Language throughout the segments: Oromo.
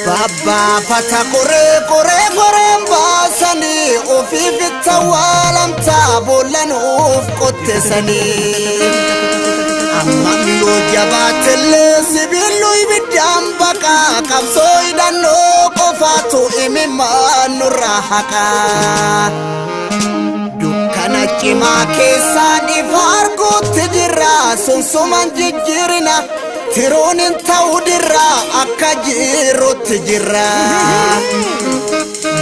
Baba fata kore basani ofi fitawalam tabolan of kottesani amma lo jabatel sibilu ibidam baka kabsoidan no qofatu imman rahaka dukana cima kesani fargo tijra sunsuman jijirina Tironin taudira akajiro tijira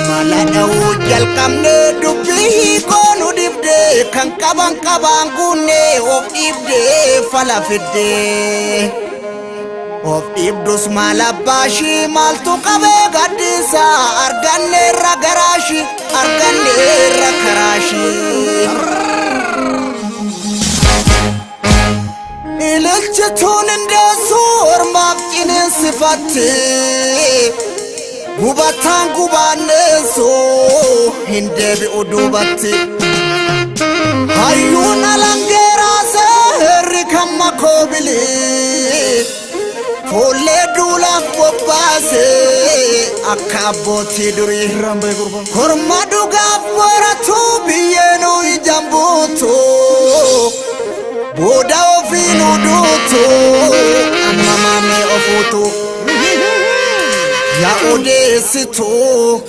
Malada ujal kamne dubi konu dibde Kan kabang gune of ibde falafide Of ibdus malabashi maltu kabe gadisa Argane ragarashi argane rakarashi Ililchitun indesur mafkinin sifati Gubatan gubanesu hindebi udubati Hayyun alangera sehri kama kobili Fole dulaf wabase akaboti duri Kurma dugaf waratu biyenu ijambutu Boda ofinu duto Mama me ofuto Ya odesito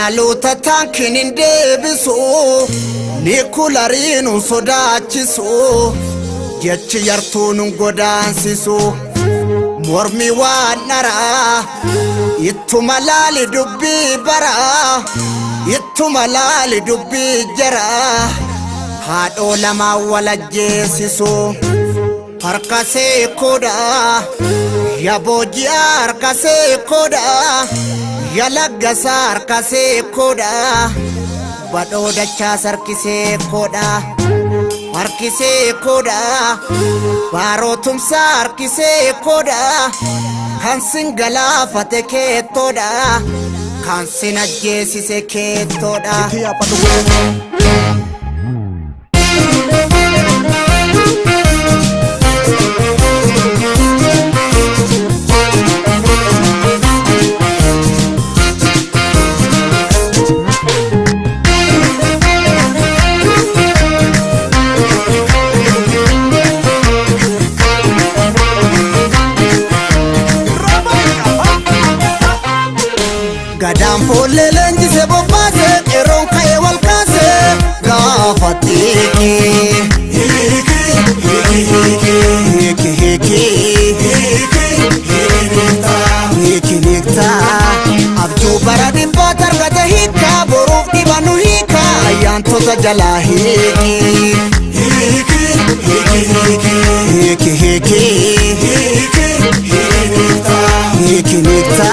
Alota tankin indebiso Nikularinu sodachiso Jechi yartunun godansiso Mormi wanara Ittu malali dubbi bara Ittu malali dubbi jara Hado lama wala jesiso Harkase koda Ya boji harkase koda Ya lagasa harkase koda Bado dacha sarkise koda Harkise koda Baro tumsa harkise koda Kansin gala fateke toda Kansin ajesise ke toda Gadam pole lenji se bopase eron kaye walkase gafatiki hiki nikta abju baradi batar gata hika boruf dibanu hika ayantota jala hiki nikta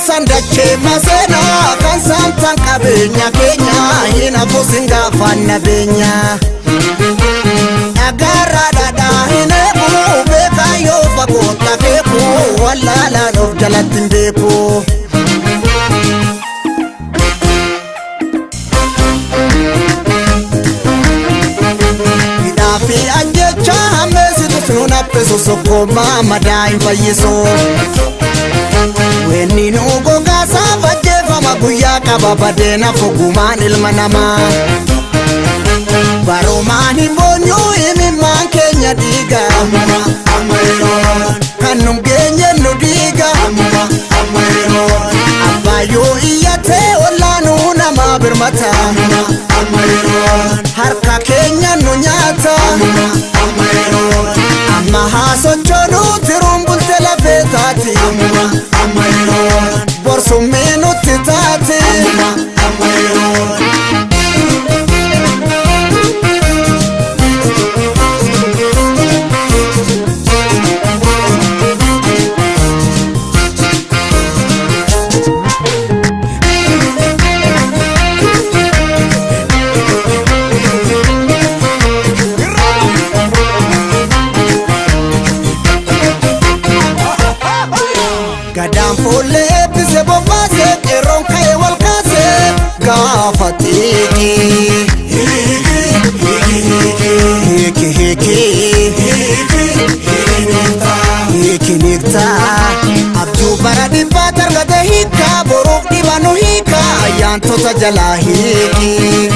Sandache masena kan santan kabenya kenya ina fosinga fanna benya agara dada ine bu beka yo fakota keku wala la no jalatin beku Idafi anjecha amesi tusuna peso soko mama daim fayiso Weni nugo gasa vajefa maguya kababade na foguman ilmanama Baromani bonyo imi mankenya diga Kanum genye nudiga Abayo iyate olanu na mabirmata Harka kenya nunyata Amma haso chono tirumbul telafetati Borso meno titati Gadaan fuullee bise bobbaase qeerroon ka'ee wal kaase gaafa xiiqi. Hiiki hiikta abjuu bara dhibbaa targate hiika boruuf dhibanu hiika ayyaantota jalaa hiiki.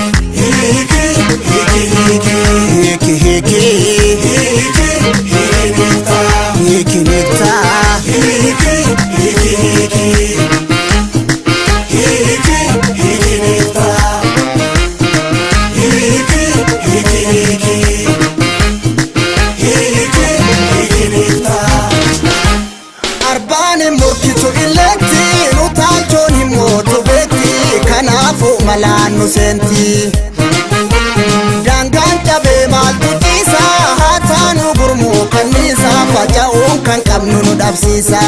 Arbaan morkitu illeetti utaalchoon himootu beekti kanaafuu malaan nu seenti. Daangaan cabee maaltu dhiisa haa taanu gurmuu kanniisa faca'uun kan qabnu nu dhabsiisa.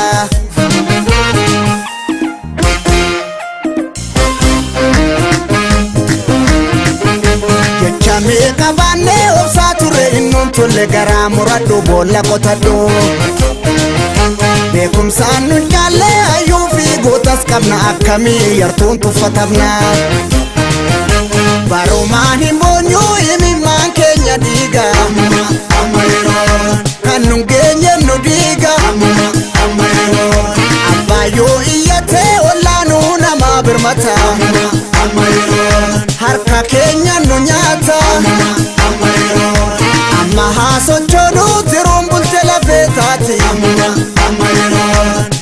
Jecha meeqa baannee obsaa turre innuun tolle garaa muradhu boolla qotadhu. Beekumsaan nu jaalle hayyuu fi gootas qabna akkamii yartuun tuffatamna. Barumaan hin boonyu imimmaan keenya dhiiga kan nun geenye nu dhiiga. Abbaayyoo iyyatee ollaanuu namaa birmata harka keenya nu nyaata. Amma haa sochoonuu tiruun bulte lafee taati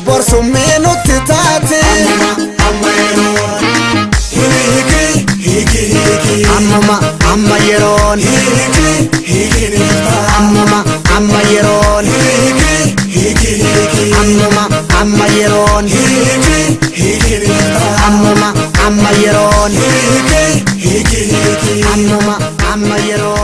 borsummii nutti taati. Amma yeroon amma yeroon amma yeroon amma yeroon amma yeroon.